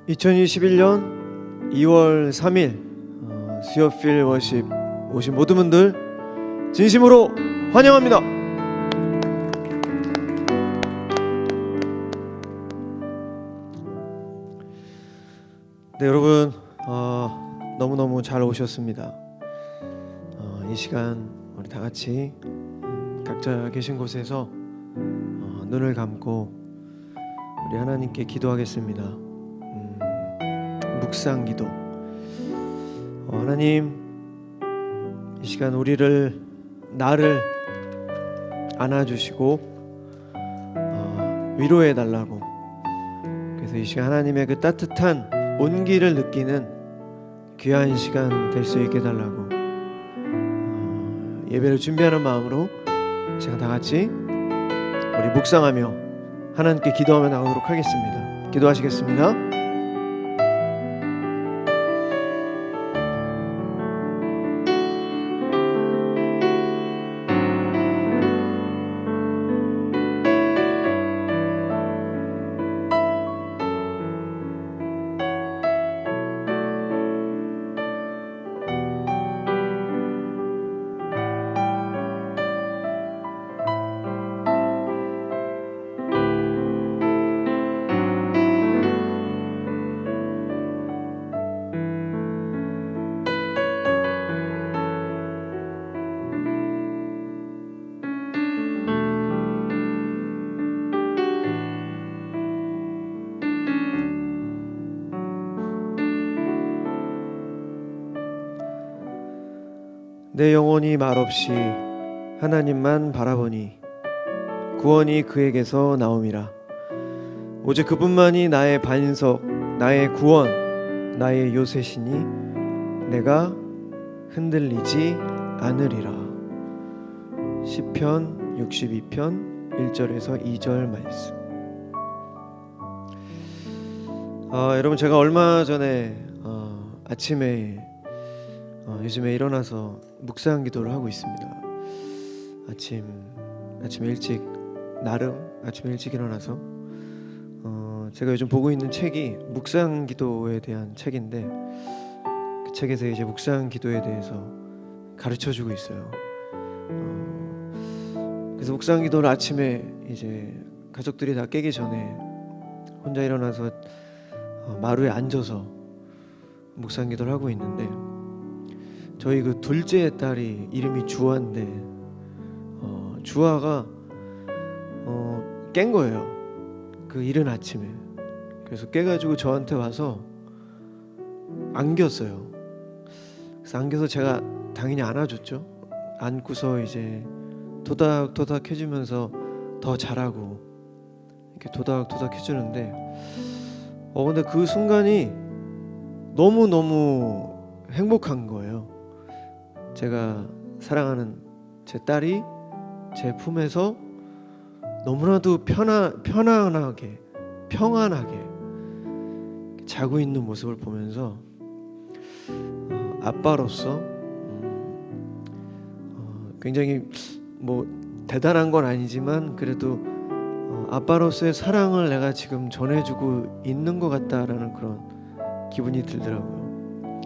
2021년 2월 3일 수요필 워십 오신 모든 분들 진심으로 환영합니다. 네, 여러분 너무너무 잘 오셨습니다. 이 시간 우리 다 같이 각자 계신 곳에서 눈을 감고 우리 하나님께 기도하겠습니다. 묵상 기도. 하나님, 이 시간 나를 안아주시고 위로해 달라고. 그래서 이 시간 하나님의 그 따뜻한 온기를 느끼는 귀한 시간 될 수 있게 달라고 예배를 준비하는 마음으로 제가 다 같이 우리 묵상하며 하나님께 기도하며 나가도록 하겠습니다. 기도하시겠습니다. 내 영혼이 말없이 하나님만 바라보니 구원이 그에게서 나옴이라. 오직 그분만이 나의 반석, 나의 구원, 나의 요새시니 내가 흔들리지 않으리라. 시편 62편 1절에서 2절 말씀. 여러분, 제가 얼마 전에 아침에 요즘에 일어나서 묵상 기도를 하고 있습니다. 아침에 일찍 일어나서 제가 요즘 보고 있는 책이 묵상 기도에 대한 책인데, 그 책에서 이제 묵상 기도에 대해서 가르쳐주고 있어요. 그래서 묵상 기도를 아침에 이제 가족들이 다 깨기 전에 혼자 일어나서 마루에 앉아서 묵상 기도를 하고 있는데, 저희 그 둘째 딸이 이름이 주아인데 주아가 깬 거예요. 그 이른 아침에. 그래서 깨가지고 저한테 와서 안겼어요. 그래서 안겨서 제가 당연히 안아줬죠. 안고서 이제 토닥토닥 해주면서 더 자라고 이렇게 토닥토닥 해주는데 근데 그 순간이 너무너무 행복한 거예요. 제가 사랑하는 제 딸이 제 품에서 너무나도 평안하게 자고 있는 모습을 보면서 아빠로서 굉장히 뭐 대단한 건 아니지만 그래도 아빠로서의 사랑을 내가 지금 전해주고 있는 것 같다라는 그런 기분이 들더라고요.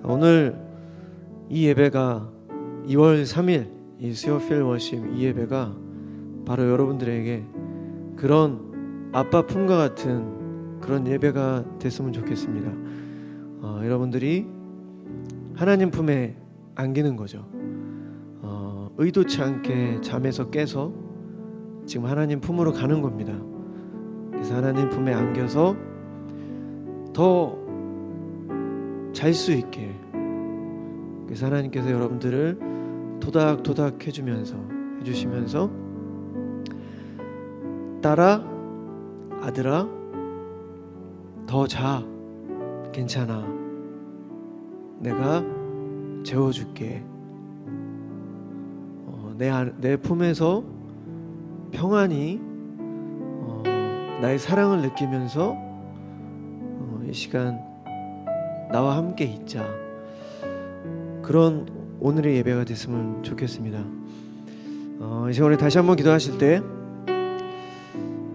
오늘 이 예배가 2월 3일 이 수요필 워십 이 예배가 바로 여러분들에게 그런 아빠 품과 같은 그런 예배가 됐으면 좋겠습니다. 여러분들이 하나님 품에 안기는 거죠. 의도치 않게 잠에서 깨서 지금 하나님 품으로 가는 겁니다. 그래서 하나님 품에 안겨서 더 잘 수 있게, 그래서 하나님께서 여러분들을 토닥토닥 해주시면서 딸아, 아들아, 더 자, 괜찮아, 내가 재워줄게. 내 품에서 평안히 나의 사랑을 느끼면서 이 시간 나와 함께 있자. 그런 오늘의 예배가 됐으면 좋겠습니다. 이제 오늘 다시 한번 기도하실 때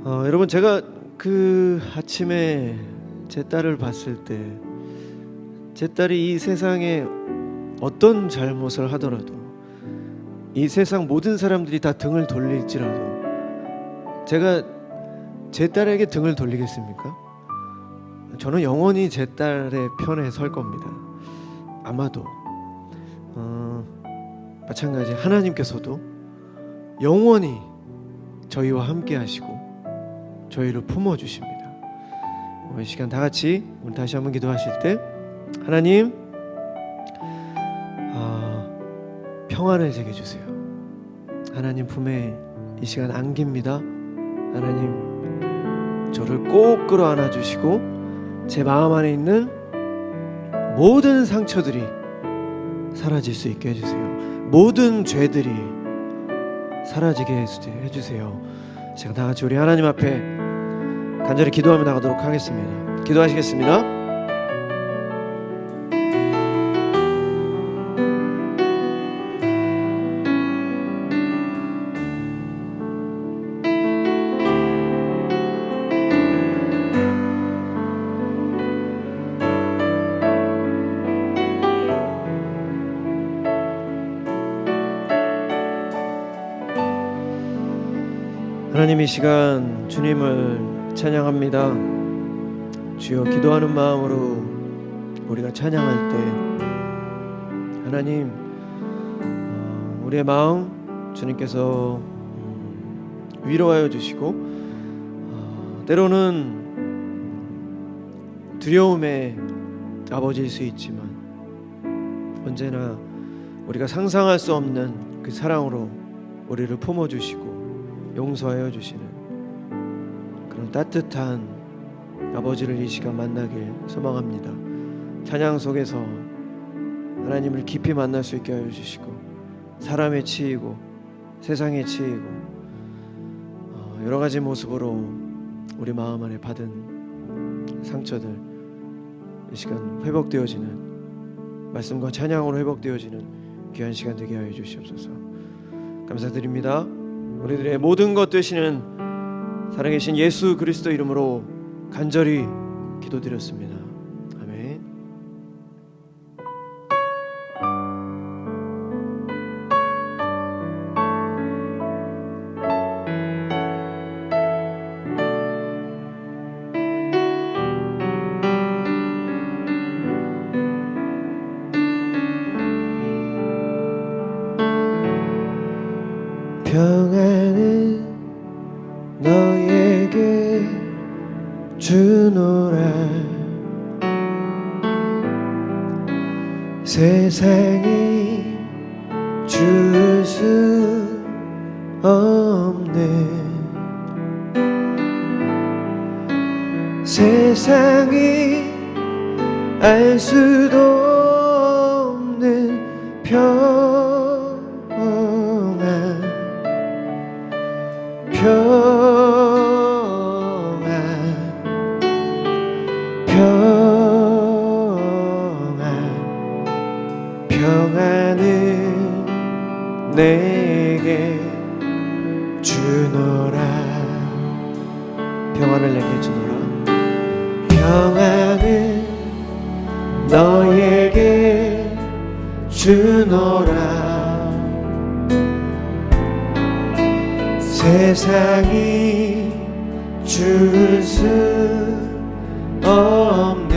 여러분, 제가 그 아침에 제 딸을 봤을 때 제 딸이 이 세상에 어떤 잘못을 하더라도 이 세상 모든 사람들이 다 등을 돌릴지라도 제가 제 딸에게 등을 돌리겠습니까? 저는 영원히 제 딸의 편에 설 겁니다. 아마도 마찬가지 하나님께서도 영원히 저희와 함께 하시고 저희를 품어주십니다. 이 시간 다 같이 우리 다시 한번 기도하실 때 하나님 평안을 제게 주세요. 하나님 품에 이 시간 안깁니다. 하나님 저를 꼭 끌어안아 주시고 제 마음 안에 있는 모든 상처들이 사라질 수 있게 해주세요. 모든 죄들이 사라지게 해주세요. 제가 다 같이 우리 하나님 앞에 간절히 기도하며 나가도록 하겠습니다. 기도하시겠습니다. 하나님 이 시간 주님을 찬양합니다. 주여 기도하는 마음으로 우리가 찬양할 때 하나님 우리의 마음 주님께서 위로하여 주시고 때로는 두려움의 아버지일 수 있지만 언제나 우리가 상상할 수 없는 그 사랑으로 우리를 품어주시고 용서하여 주시는 그런 따뜻한 아버지를 이 시간 만나길 소망합니다. 찬양 속에서 하나님을 깊이 만날 수 있게 하여 주시고 사람에 치이고 세상에 치이고 여러 가지 모습으로 우리 마음 안에 받은 상처들 이 시간 회복되어지는 말씀과 찬양으로 회복되어지는 귀한 시간 되게 하여 주시옵소서. 감사드립니다. 우리들의 모든 것 되시는 살아계신 예수 그리스도 이름으로 간절히 기도드렸습니다. 아멘. 평안은 너에게 주노라. 세상이 줄 수 없는 세상이 알 수도 없는 평안 평안은 내게 주노라. 평안을 내게 주노라. 평안은 너에게 주노라. 세상이 줄 수 없는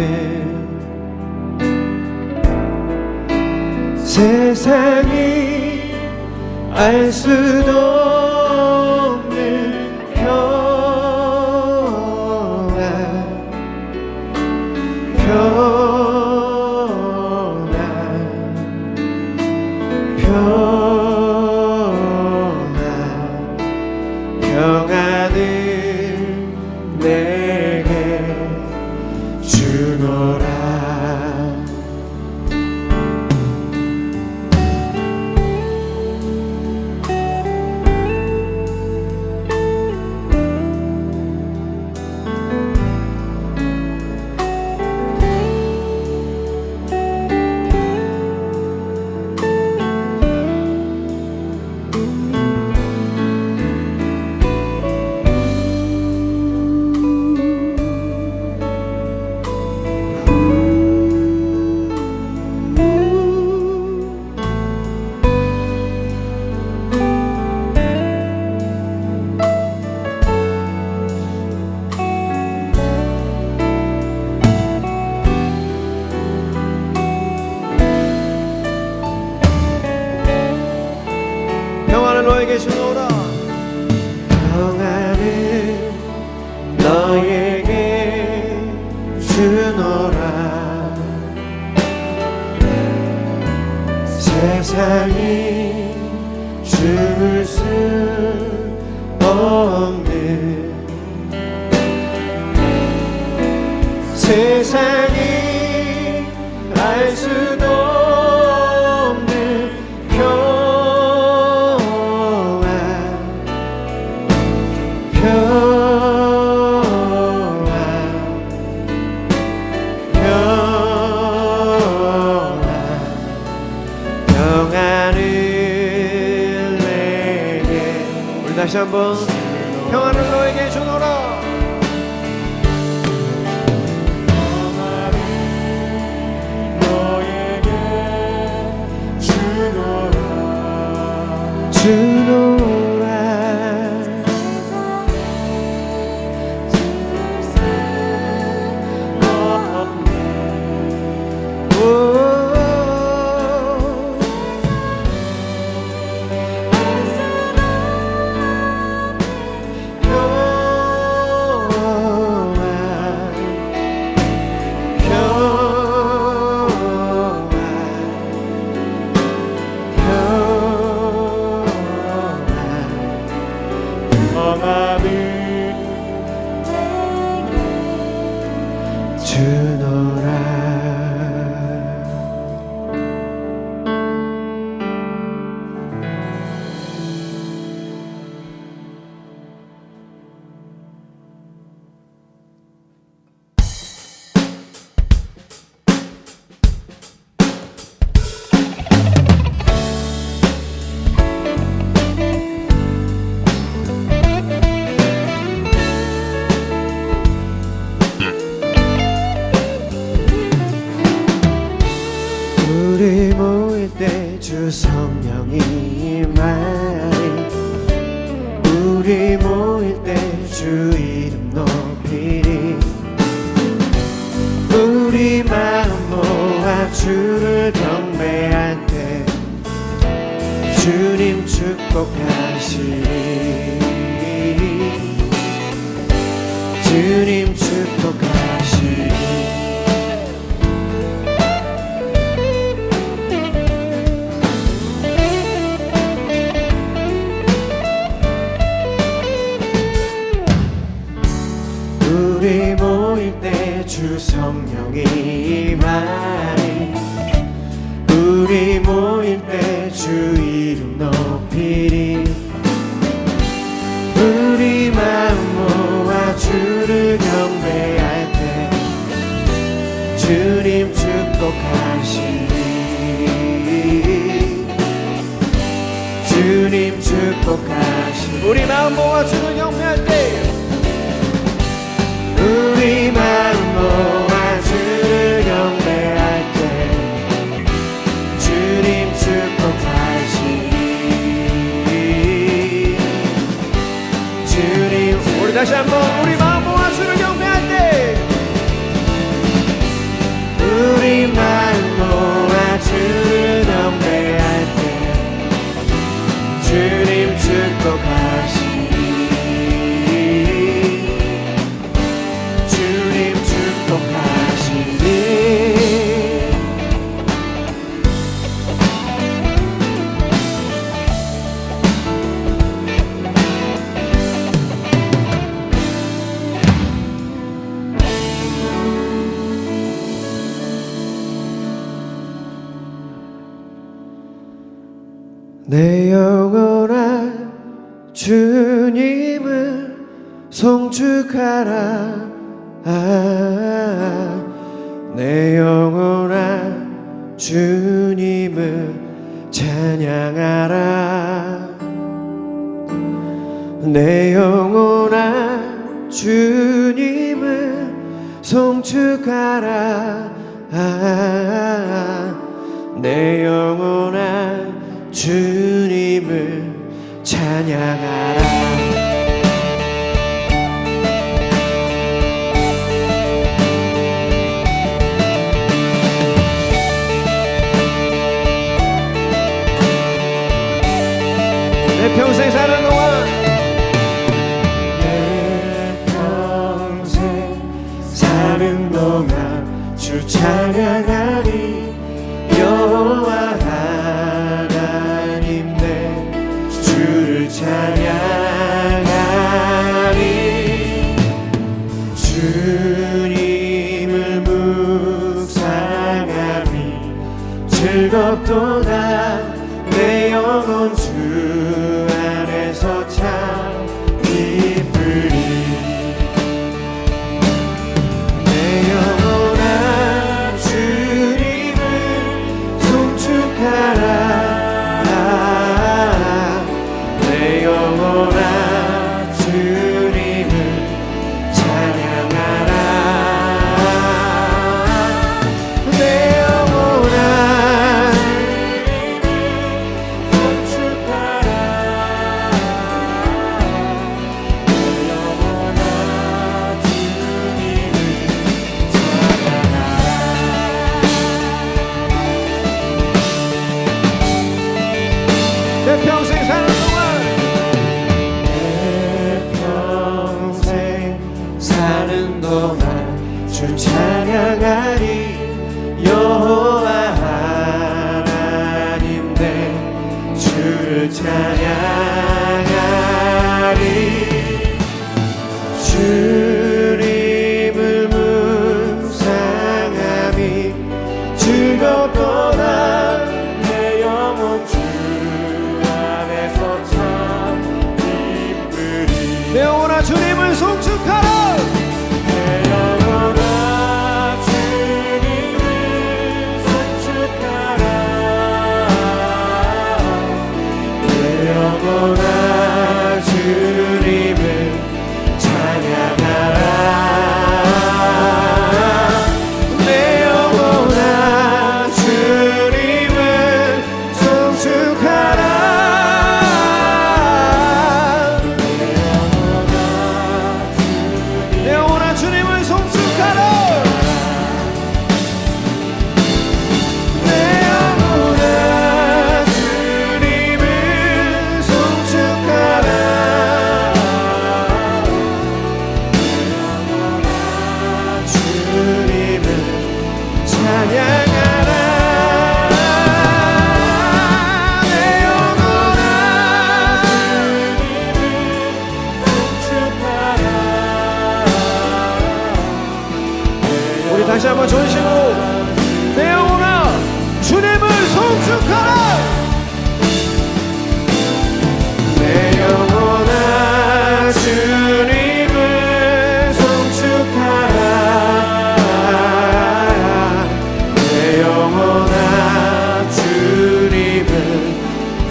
세상이 알 수도 없는 평안을 내게 주노라. 주노라. 평안을 너에게 주노라. 세상이 줄 수 없는, 세상이 알 수도 없는 평안, 평안을 내게. 우리 다시 한번 평안을 너에게 주노라. 주노라. 우리 모일 때 주 성령이 임하리. 우리 모일 때 주 이름 높이리. 우리 마음 모아 주를 경배할 때 주님 축복하시리. 주님 축복하시리. 우리 모일 때 주 성령이 임하리. 우리 모일 때 주 이름 높이리. 우리 마음 모아 주를 경배할 때 주님 축복하시리. 주님 축복하시리. 우리 마음 모아 주를 경배할 때, 우리 마음 모아 주를 경배할 때 주님 축복하시리. 주님. 우리 다시 한번 우리 마음 모아 주를 경배할 때, 우리 마음 모아 주를 경배할 때 주님 축복하시리. 내 영혼아 주님을 송축하라. 내 영혼아 주님을 찬양하라. 내 영혼아 주님을 송축하라. 내 영혼아 주님을 찬양하라. 내 내 평생 사는 동안 내 평생 사는 동안 주 찬양하리. 여호와 하나님 내 주를 찬양하리. 주님을 묵상하니 즐겁도다. 내 영혼 주 안에서 참 기쁘리. 내 영혼아 주님을 송축하라. 내 영혼아 주님을 찬양하라. 내 영혼아 내 평생 사는 동안 내 평생 사는 동안 주 찬양하리. 여호와 하나님 내 주를 찬양하리. 주님을 묵상하니 즐겁도다. 내 영혼 주 안에서 참 기쁘리. 내 영혼아 주님을 송축하라. 내 영혼아 주님을 송축하라. 내 영혼아 주님을 찬양하라. 내 영혼아 주님을 송축하라. 내 영혼아 주님을 송축하라. 내 영혼아 주님을 송축하라. 주님을 찬양하라. 내 영혼아 주님을 송축하라. 우리 다시 한번 전심으로 내 영혼아 주님을 송축하라. 내 영혼아 주님을 송축하라. 내 영혼아 주님을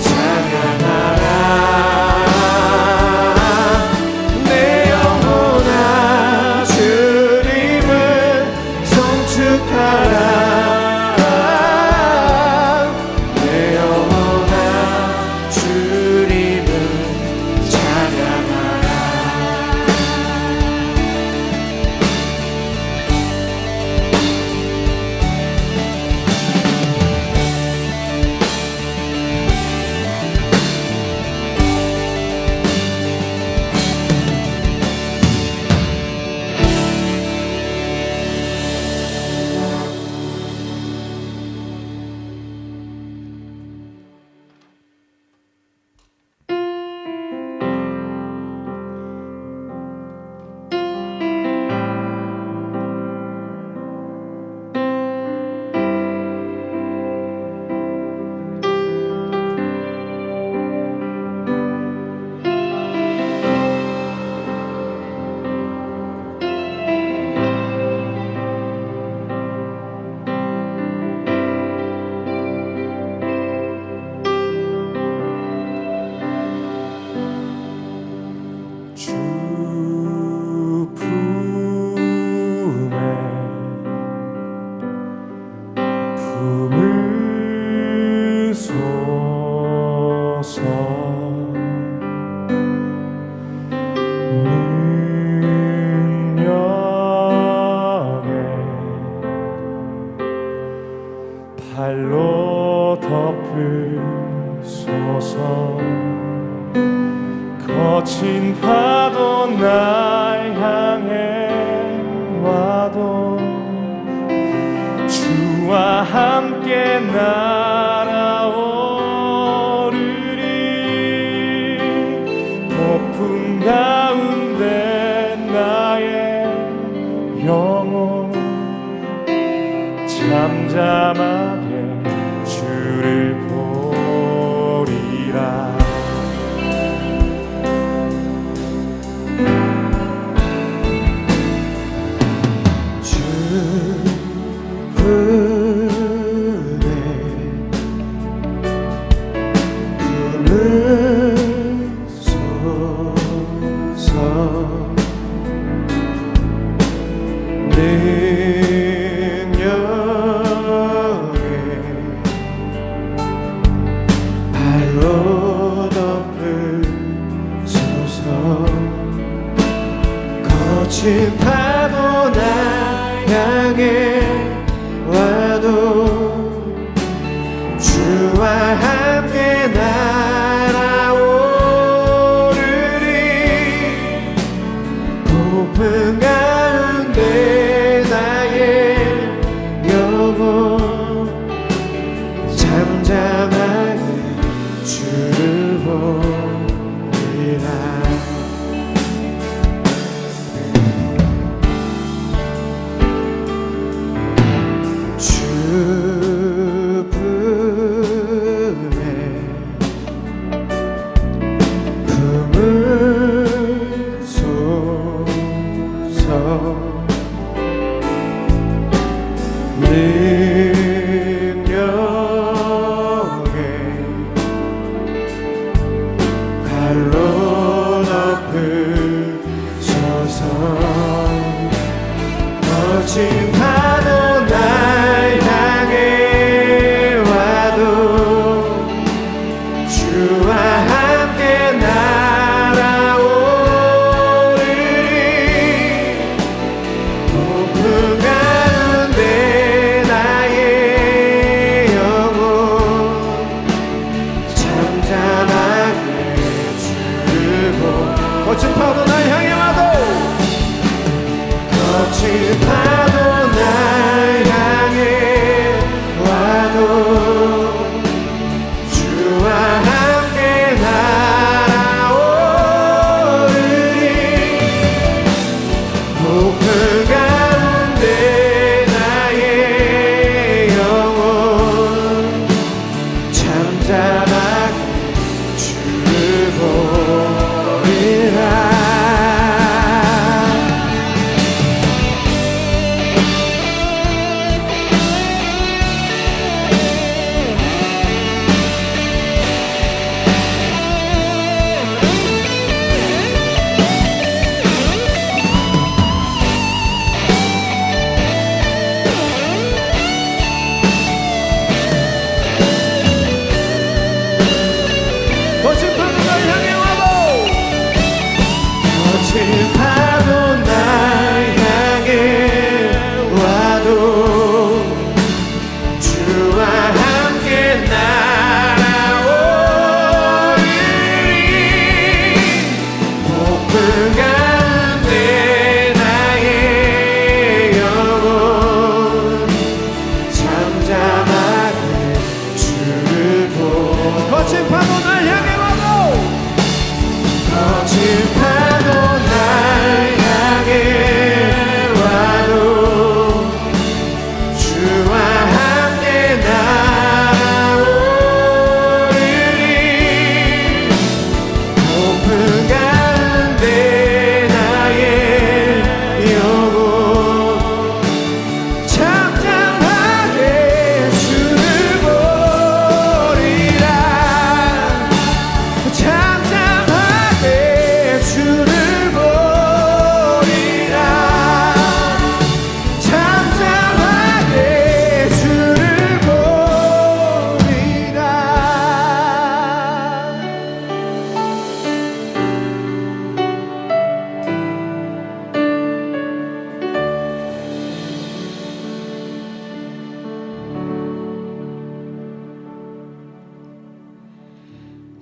찬양하라. 내 영혼아 주님을 송축하라. 내 영혼아 주님을 찬양하라. 발로 덮으소서. 거친 파도 날 향해 와도 주와 함께 날아오르리. 폭풍 가운데 나의 영혼 잠잠하게 주를 보리라. 주 품에 품으소서. 능력에 발로 덮으소서. 거친 파도 날 향해 와도 주와 함께 날아오르리. 폭풍 가운데 나의 영혼 잠잠하게 주를 보리라. 주 품에 품으소서. 능력에 발로 덮으소서. 거친 파도 날 향해 와도 주와 함께 날아오르리. 폭풍 가운데 나의 영혼 잠잠하게 주를 보. 거친 파도 날 향해 와도 거친 파도 날 향해 와도 주와 함께 날아오르리. 폭풍 가운데 나의 영혼 잠잠하게 주를 보리라. 거친 파도 날 향해 와도 거친 파도 날 향해 와도 주와 함께 날아오르리. 폭풍 가운데 나의 영혼 잠잠하게 주를 보. 거친 파도 날 향해 와도 거친 파도 날 향해 와도 주와 함께 날아오르리. 폭풍 가운데 나의 영혼 잠잠하게 주를 보리라. 잠잠하게 주를 보리라. 잠잠하게 주를 보리라.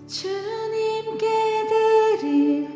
주님께 드릴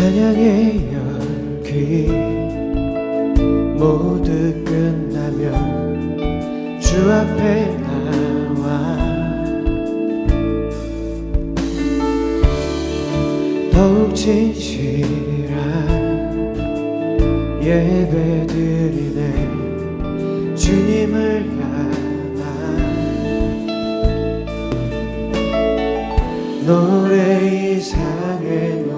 찬양의 열기 모두 끝나면 주 앞에 나와 더욱 진실한 예배 드리네 주님을 향한 노래 이상의 노래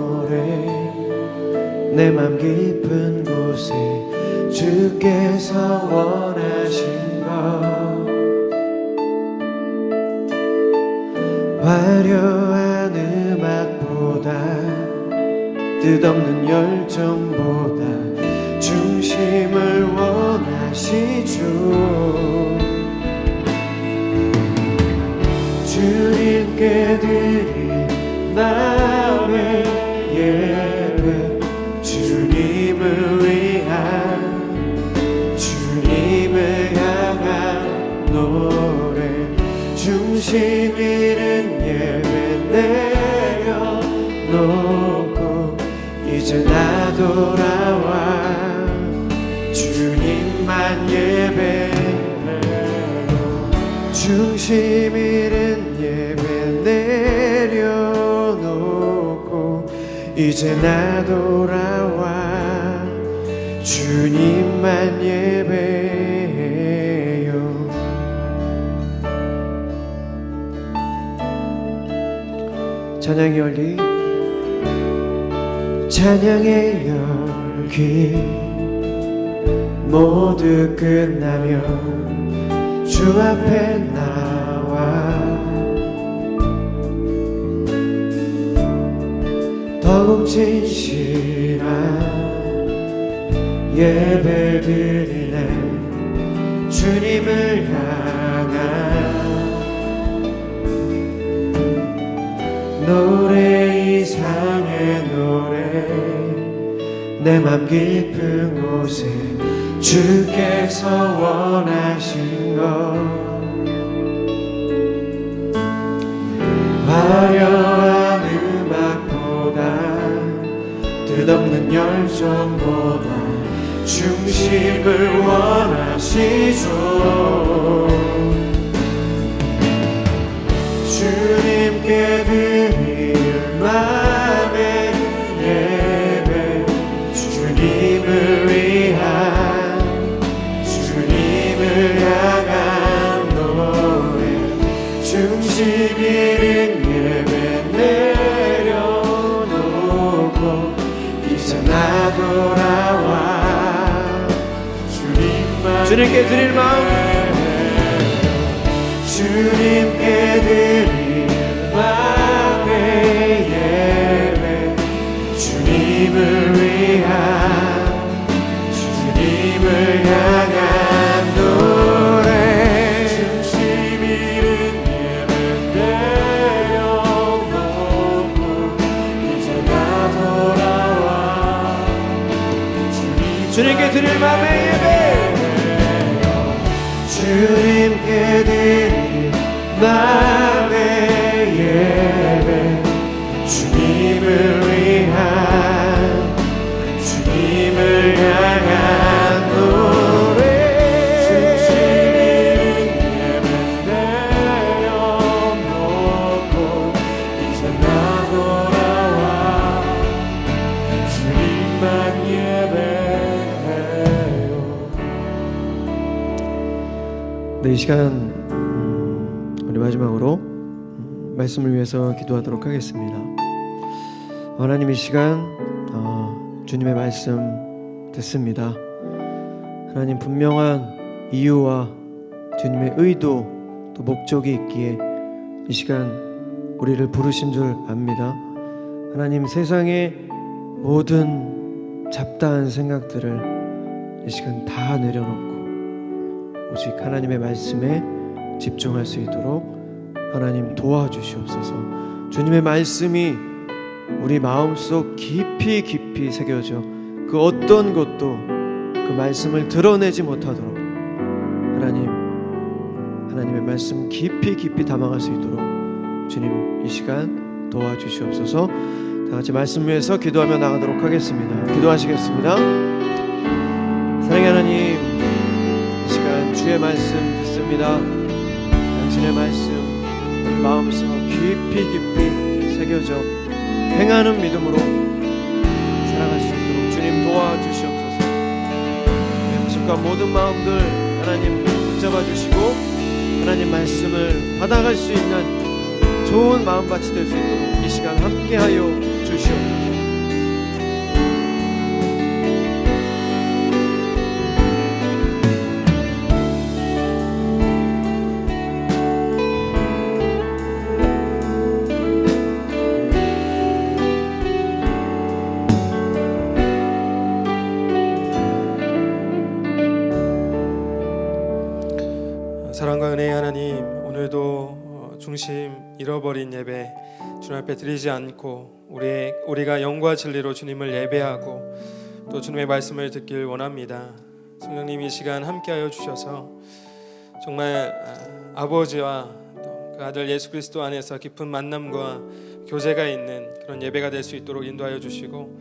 내 맘 깊은 곳에 주께서 원하신 것 화려한 음악보다 뜻없는 열정보다 중심을 원하시죠. 주님께 드린 마음의 예배 주님을 위한 주님을 향한 노래 중심 있는 예배 내려놓고 이제 나 돌아와 주님만 예배해 중심 있는 예배 내려놓고 이제 나 돌아와 주님만 예배해요. 찬양의 열기 찬양의 열기 모두 끝나면 주 앞에 나와 더욱 진실한 예배 드리네 주님을 향한 노래 이상의 노래 내 맘 깊은 곳에 주께서 원하신 것 화려한 음악보다 뜻없는 열정보다 중심을 원하시죠. 주님께 드릴 마음의 예배 주님을 위한 주님을 향한 노래 중심 있는 예배 내려놓고 이제 나 돌아와 주님께 드릴 마음 주님께 드릴 마음의 예배 주님을 위한 주님을 향한 노래 중심 있는 예배 내려놓고 이제 나 돌아와 주님께 드릴 마음의 예배 주님께 드릴 마음의 예배 주님을 위한 주님을 향한 노래 중심 있는 예배 내려놓고 이제 나 돌아와 주님만 예배해요. 네, 이 시간 우리 마지막으로 말씀을 위해서 기도하도록 하겠습니다. 하나님 이 시간 주님의 말씀 듣습니다. 하나님 분명한 이유와 주님의 의도 또 목적이 있기에 이 시간 우리를 부르신 줄 압니다. 하나님 세상의 모든 잡다한 생각들을 이 시간 다 내려놓고 오직 하나님의 말씀에 집중할 수 있도록 하나님 도와주시옵소서. 주님의 말씀이 우리 마음속 깊이 깊이 새겨져 그 어떤 것도 그 말씀을 드러내지 못하도록 하나님의 말씀 깊이 깊이 담아갈 수 있도록 주님 이 시간 도와주시옵소서. 다 다 같이 말씀 위해서 기도하며 나가도록 하겠습니다. 기도하시겠습니다. 사랑의 하나님, 이 시간 주의 말씀 듣습니다. 당신의 말씀 우리 마음속 깊이 새겨져 행하는 믿음으로 살아갈 수 있도록 주님 도와주시옵소서. 우리의 모습과 모든 마음들 하나님 붙잡아 주시고 하나님 말씀을 받아갈 수 있는 좋은 마음밭이 될 수 있도록 이 시간 함께하여 주시옵소서. 사랑과 은혜의 하나님, 오늘도 중심 잃어버린 예배 주님 앞에 드리지 않고 우리가 영과 진리로 주님을 예배하고 또 주님의 말씀을 듣길 원합니다. 성령님, 이 시간 함께하여 주셔서 정말 아버지와 또 그 아들 예수 그리스도 안에서 깊은 만남과 교제가 있는 그런 예배가 될 수 있도록 인도하여 주시고,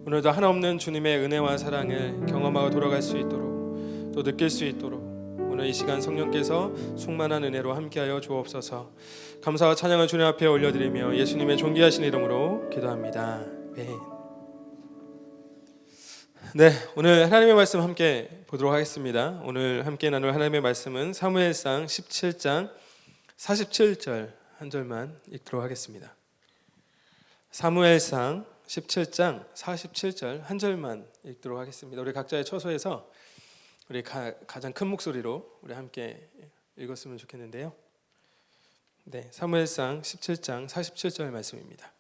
오늘도 하나없는 주님의 은혜와 사랑을 경험하고 돌아갈 수 있도록 또 느낄 수 있도록 오늘 이 시간 성령께서 충만한 은혜로 함께하여 주옵소서. 감사와 찬양을 주님 앞에 올려드리며 예수님의 존귀하신 이름으로 기도합니다. 네, 오늘 하나님의 말씀 함께 보도록 하겠습니다. 오늘 함께 나눌 하나님의 말씀은 사무엘상 17장 47절 한 절만 읽도록 하겠습니다. 사무엘상 17장 47절 한 절만 읽도록 하겠습니다. 우리 각자의 처소에서 우리 가장 큰 목소리로 우리 함께 읽었으면 좋겠는데요. 네, 사무엘상 17장 47절 말씀입니다.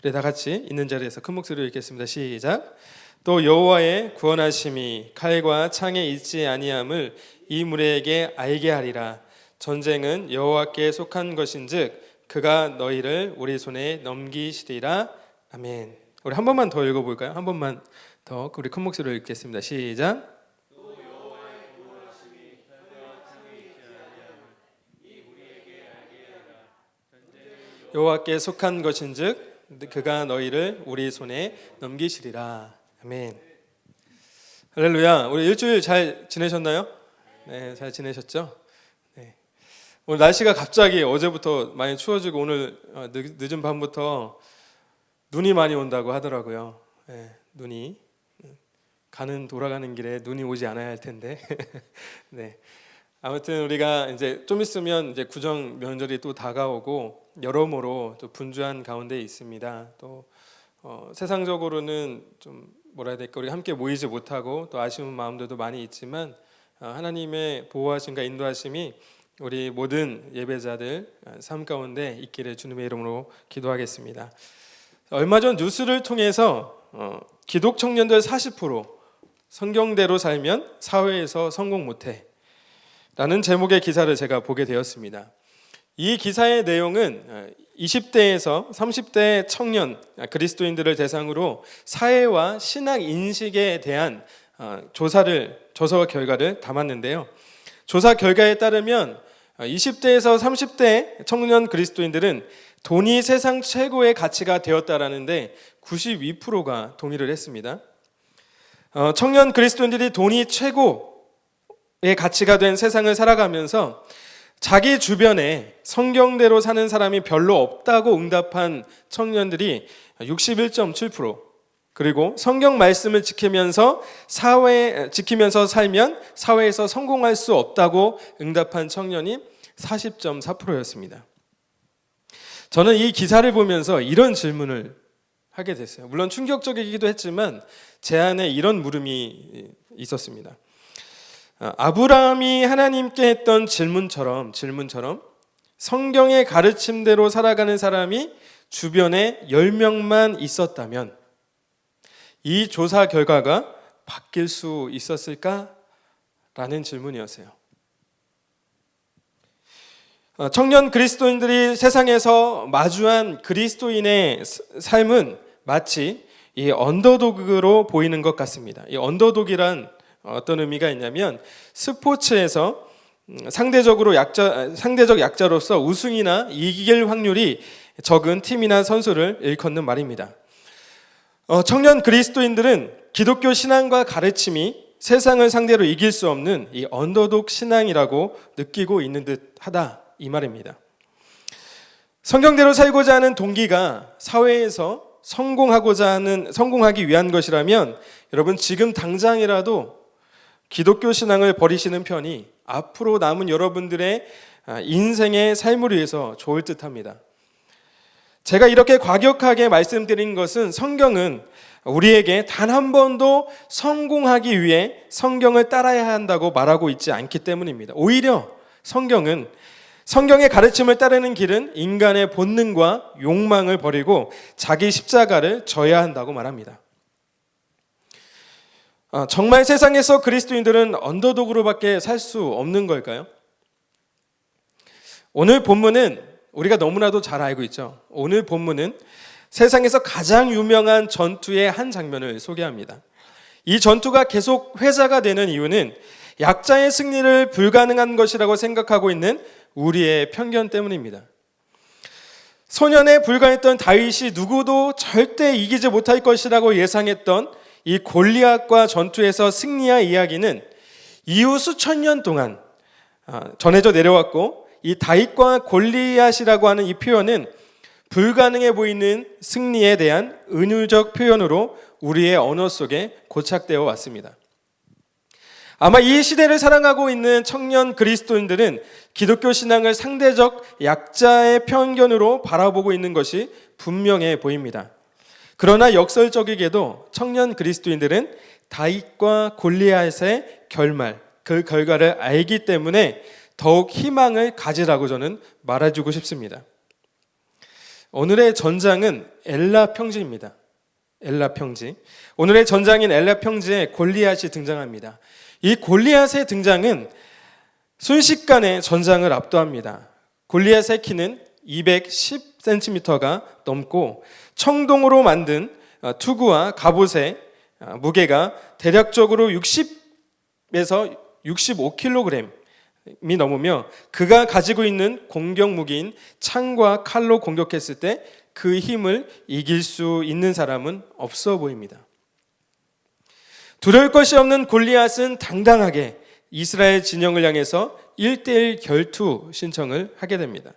우리 다 같이 있는 자리에서 큰 목소리로 읽겠습니다. 시작. 또 여호와의 구원하심이 칼과 창에 있지 아니함을 이 무리에게 알게 하리라. 전쟁은 여호와께 속한 것인즉 그가 너희를 우리 손에 넘기시리라. 아멘. 우리 한 번만 더 읽어볼까요? 한 번만 더 우리 큰 목소리로 읽겠습니다. 시작. 여호와께 속한 것인즉 그가 너희를 우리 손에 넘기시리라. 아멘. 할렐루야. 우리 일주일 잘 지내셨나요? 네, 잘 지내셨죠? 네. 오늘 날씨가 갑자기 어제부터 많이 추워지고 오늘 늦은 밤부터 눈이 많이 온다고 하더라고요. 네, 눈이 돌아가는 길에 눈이 오지 않아야 할 텐데. 네. 아무튼 우리가 이제 좀 있으면 이제 구정 명절이 또 다가오고 여러모로 또 분주한 가운데 있습니다. 또 세상적으로는 좀 뭐라 해야 될까, 우리가 함께 모이지 못하고 또 아쉬운 마음들도 많이 있지만 하나님의 보호하심과 인도하심이 우리 모든 예배자들 삶 가운데 있기를 주님의 이름으로 기도하겠습니다. 얼마 전 뉴스를 통해서 기독 청년들 40% 성경대로 살면 사회에서 성공 못해 라는 제목의 기사를 제가 보게 되었습니다. 이 기사의 내용은 20대에서 30대 청년 그리스도인들을 대상으로 사회와 신앙 인식에 대한 조사 결과를 담았는데요. 조사 결과에 따르면 20대에서 30대 청년 그리스도인들은 돈이 세상 최고의 가치가 되었다라는데 92%가 동의를 했습니다. 청년 그리스도인들이 돈이 최고의 가치가 된 세상을 살아가면서 자기 주변에 성경대로 사는 사람이 별로 없다고 응답한 청년들이 61.7%, 그리고 성경 말씀을 지키면서 살면 사회에서 성공할 수 없다고 응답한 청년이 40.4%였습니다. 저는 이 기사를 보면서 이런 질문을 하게 됐어요. 물론 충격적이기도 했지만 제 안에 이런 물음이 있었습니다. 아브라함이 하나님께 했던 질문처럼 성경의 가르침대로 살아가는 사람이 주변에 10명만 있었다면 이 조사 결과가 바뀔 수 있었을까? 라는 질문이었어요. 청년 그리스도인들이 세상에서 마주한 그리스도인의 삶은 마치 이 언더독으로 보이는 것 같습니다. 이 언더독이란 어떤 의미가 있냐면 스포츠에서 상대적 약자로서 우승이나 이길 확률이 적은 팀이나 선수를 일컫는 말입니다. 청년 그리스도인들은 기독교 신앙과 가르침이 세상을 상대로 이길 수 없는 이 언더독 신앙이라고 느끼고 있는 듯하다, 이 말입니다. 성경대로 살고자 하는 동기가 사회에서 성공하기 위한 것이라면 여러분, 지금 당장이라도 기독교 신앙을 버리시는 편이 앞으로 남은 여러분들의 인생의 삶을 위해서 좋을 듯합니다. 제가 이렇게 과격하게 말씀드린 것은 성경은 우리에게 단 한 번도 성공하기 위해 성경을 따라야 한다고 말하고 있지 않기 때문입니다. 오히려 성경은, 성경의 가르침을 따르는 길은 인간의 본능과 욕망을 버리고 자기 십자가를 져야 한다고 말합니다. 정말 세상에서 그리스도인들은 언더독으로밖에 살 수 없는 걸까요? 오늘 본문은 우리가 너무나도 잘 알고 있죠. 오늘 본문은 세상에서 가장 유명한 전투의 한 장면을 소개합니다. 이 전투가 계속 회자가 되는 이유는 약자의 승리를 불가능한 것이라고 생각하고 있는 우리의 편견 때문입니다. 소년에 불과했던 다윗이 누구도 절대 이기지 못할 것이라고 예상했던 이 골리앗과 전투에서 승리한 이야기는 이후 수천 년 동안 전해져 내려왔고, 이 다윗과 골리앗이라고 하는 이 표현은 불가능해 보이는 승리에 대한 은유적 표현으로 우리의 언어 속에 고착되어 왔습니다. 아마 이 시대를 살아가고 있는 청년 그리스도인들은 기독교 신앙을 상대적 약자의 편견으로 바라보고 있는 것이 분명해 보입니다. 그러나 역설적이게도 청년 그리스도인들은 다윗과 골리앗의 결말, 그 결과를 알기 때문에 더욱 희망을 가지라고 저는 말해주고 싶습니다. 오늘의 전장은 엘라 평지입니다. 엘라 평지. 오늘의 전장인 엘라 평지에 골리앗이 등장합니다. 이 골리앗의 등장은 순식간에 전장을 압도합니다. 골리앗의 키는 210cm가 넘고 청동으로 만든 투구와 갑옷의 무게가 대략적으로 60에서 65kg이 넘으며 그가 가지고 있는 공격 무기인 창과 칼로 공격했을 때 그 힘을 이길 수 있는 사람은 없어 보입니다. 두려울 것이 없는 골리앗은 당당하게 이스라엘 진영을 향해서 1대1 결투 신청을 하게 됩니다.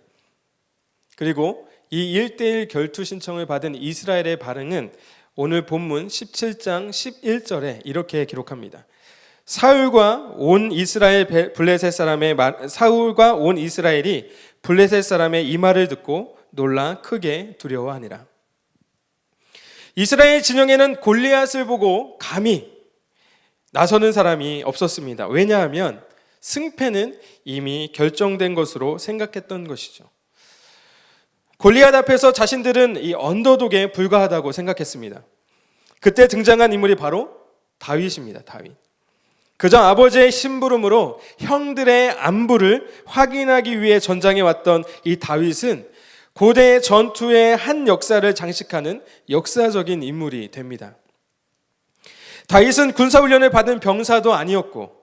그리고 이 1대1 결투 신청을 받은 이스라엘의 반응은 오늘 본문 17장 11절에 이렇게 기록합니다. 사울과 온 이스라엘이 블레셋 사람의 이 말을 듣고 놀라 크게 두려워하니라. 이스라엘 진영에는 골리앗을 보고 감히 나서는 사람이 없었습니다. 왜냐하면 승패는 이미 결정된 것으로 생각했던 것이죠. 골리앗 앞에서 자신들은 이 언더독에 불과하다고 생각했습니다. 그때 등장한 인물이 바로 다윗입니다. 다윗. 그저 아버지의 심부름으로 형들의 안부를 확인하기 위해 전장에 왔던 이 다윗은 고대 전투의 한 역사를 장식하는 역사적인 인물이 됩니다. 다윗은 군사훈련을 받은 병사도 아니었고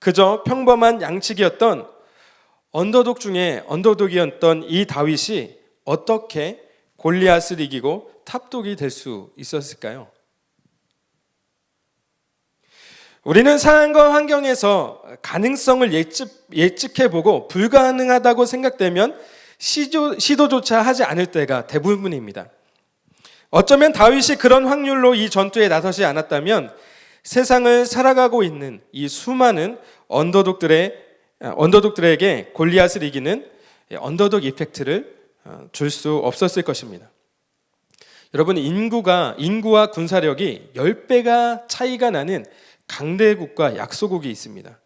그저 평범한 양치기였던 언더독 중에 언더독이었던 이 다윗이 어떻게 골리앗을 이기고 탑독이 될 수 있었을까요? 우리는 상황과 환경에서 가능성을 예측해보고 불가능하다고 생각되면 시도조차 하지 않을 때가 대부분입니다. 어쩌면 다윗이 그런 확률로 이 전투에 나서지 않았다면 세상을 살아가고 있는 이 수많은 언더독들에게 골리앗을 이기는 언더독 이펙트를 줄 수 없었을 것입니다. 여러분, 인구와 군사력이 10배가 차이가 나는 강대국과 약소국이 있습니다.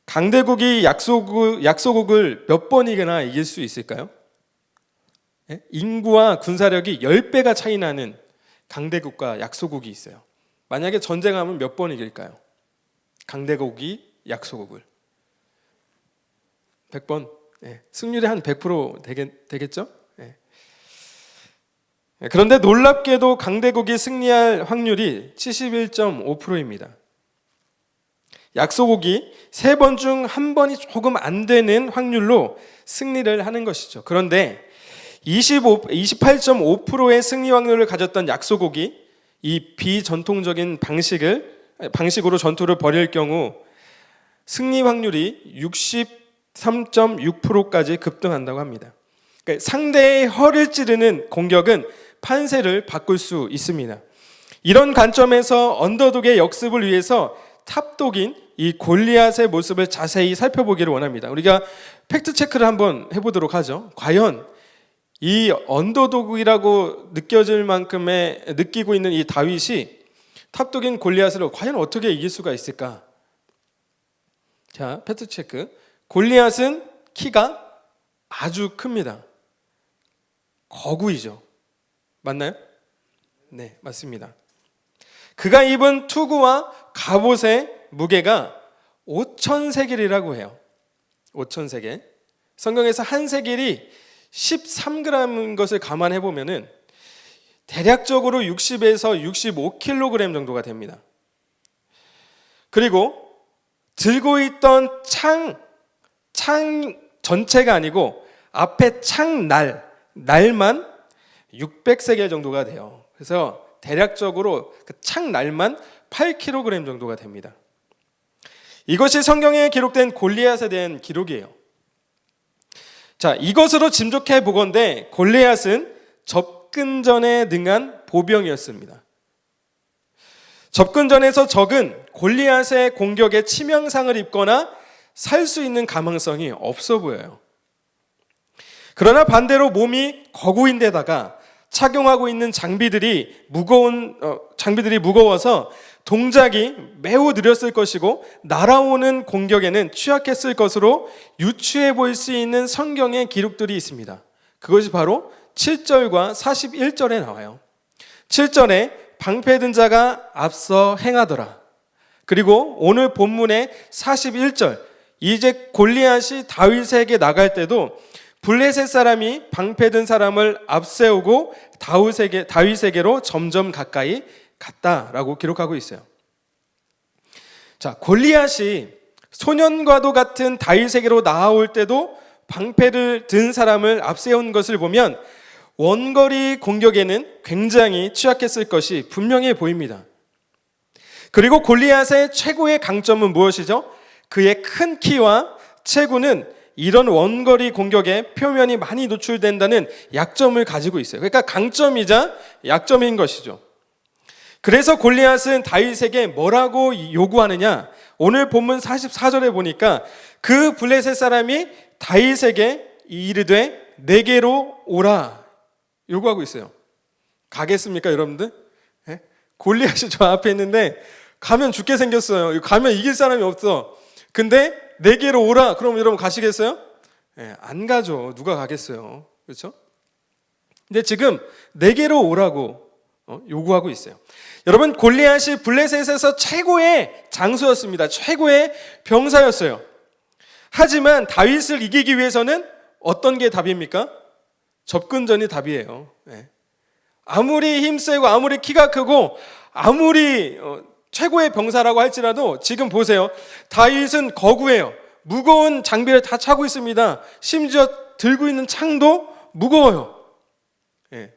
강대국이 약소국을 몇 번이나 이길 수 있을까요? 인구와 군사력이 10배가 차이 나는 강대국과 약소국이 있어요. 만약에 전쟁하면 몇 번 이길까요? 강대국이 약소국을 100번? 승률이 한 100% 되겠죠? 그런데 놀랍게도 강대국이 승리할 확률이 71.5%입니다. 약소국이 3번 중 1번이 조금 안 되는 확률로 승리를 하는 것이죠. 그런데 28.5%의 승리 확률을 가졌던 약소국이 이 비전통적인 방식으로 전투를 벌일 경우 승리 확률이 63.6%까지 급등한다고 합니다. 그러니까 상대의 허를 찌르는 공격은 판세를 바꿀 수 있습니다. 이런 관점에서 언더독의 역습을 위해서 탑독인 이 골리앗의 모습을 자세히 살펴보기를 원합니다. 우리가 팩트 체크를 한번 해보도록 하죠. 과연 이 언더독이라고 느껴질 만큼의 느끼고 있는 이 다윗이 탑독인 골리앗을 과연 어떻게 이길 수가 있을까? 자, 팩트 체크. 골리앗은 키가 아주 큽니다. 거구이죠. 맞나요? 네, 맞습니다. 그가 입은 투구와 갑옷의 무게가 5,000세겔이라고 해요. 5,000세겔. 성경에서 한 세겔이 13g인 것을 감안해 보면은 대략적으로 60에서 65kg 정도가 됩니다. 그리고 들고 있던 창 전체가 아니고 앞에 날만 600세겔 정도가 돼요. 그래서 대략적으로 그 창날만 8kg 정도가 됩니다. 이것이 성경에 기록된 골리앗에 대한 기록이에요. 자, 이것으로 짐작해 보건대 골리앗은 접근전에 능한 보병이었습니다. 접근전에서 적은 골리앗의 공격에 치명상을 입거나 살 수 있는 가망성이 없어 보여요. 그러나 반대로 몸이 거구인데다가 착용하고 있는 장비들이 무거워서 동작이 매우 느렸을 것이고 날아오는 공격에는 취약했을 것으로 유추해 볼 수 있는 성경의 기록들이 있습니다. 그것이 바로 7절과 41절에 나와요. 7절에 방패 든 자가 앞서 행하더라. 그리고 오늘 본문의 41절, 이제 골리앗이 다윗에게 나갈 때도 블레셋 사람이 방패 든 사람을 앞세우고 다윗에게로 점점 가까이 갔다라고 기록하고 있어요. 자, 골리앗이 소년과도 같은 다윗에게로 나아올 때도 방패를 든 사람을 앞세운 것을 보면 원거리 공격에는 굉장히 취약했을 것이 분명해 보입니다. 그리고 골리앗의 최고의 강점은 무엇이죠? 그의 큰 키와 체구는 이런 원거리 공격에 표면이 많이 노출된다는 약점을 가지고 있어요. 그러니까 강점이자 약점인 것이죠. 그래서 골리앗은 다윗에게 뭐라고 요구하느냐? 오늘 본문 44절에 보니까 그 블레셋 사람이 다윗에게 이르되 내게로 오라 요구하고 있어요. 가겠습니까, 여러분들? 네? 골리앗이 저 앞에 있는데 가면 죽게 생겼어요. 가면 이길 사람이 없어. 근데 내게로 오라. 그럼 여러분 가시겠어요? 네, 안 가죠. 누가 가겠어요? 그렇죠? 근데 지금 내게로 오라고 요구하고 있어요. 여러분, 골리앗이 블레셋에서 최고의 장수였습니다. 최고의 병사였어요. 하지만 다윗을 이기기 위해서는 어떤 게 답입니까? 접근전이 답이에요. 네. 아무리 힘세고 아무리 키가 크고 아무리 최고의 병사라고 할지라도 지금 보세요. 다윗은 거구예요. 무거운 장비를 다 차고 있습니다. 심지어 들고 있는 창도 무거워요. 네.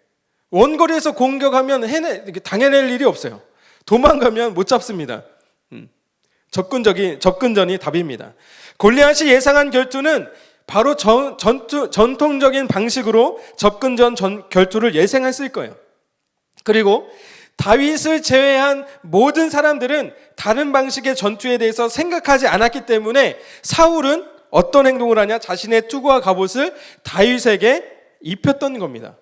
원거리에서 공격하면 당해낼 일이 없어요. 도망가면 못 잡습니다. 접근전이 답입니다. 골리앗이 예상한 결투는 바로 전통적인 방식으로 접근전 결투를 예상했을 거예요. 그리고 다윗을 제외한 모든 사람들은 다른 방식의 전투에 대해서 생각하지 않았기 때문에 사울은 어떤 행동을 하냐? 자신의 투구와 갑옷을 다윗에게 입혔던 겁니다.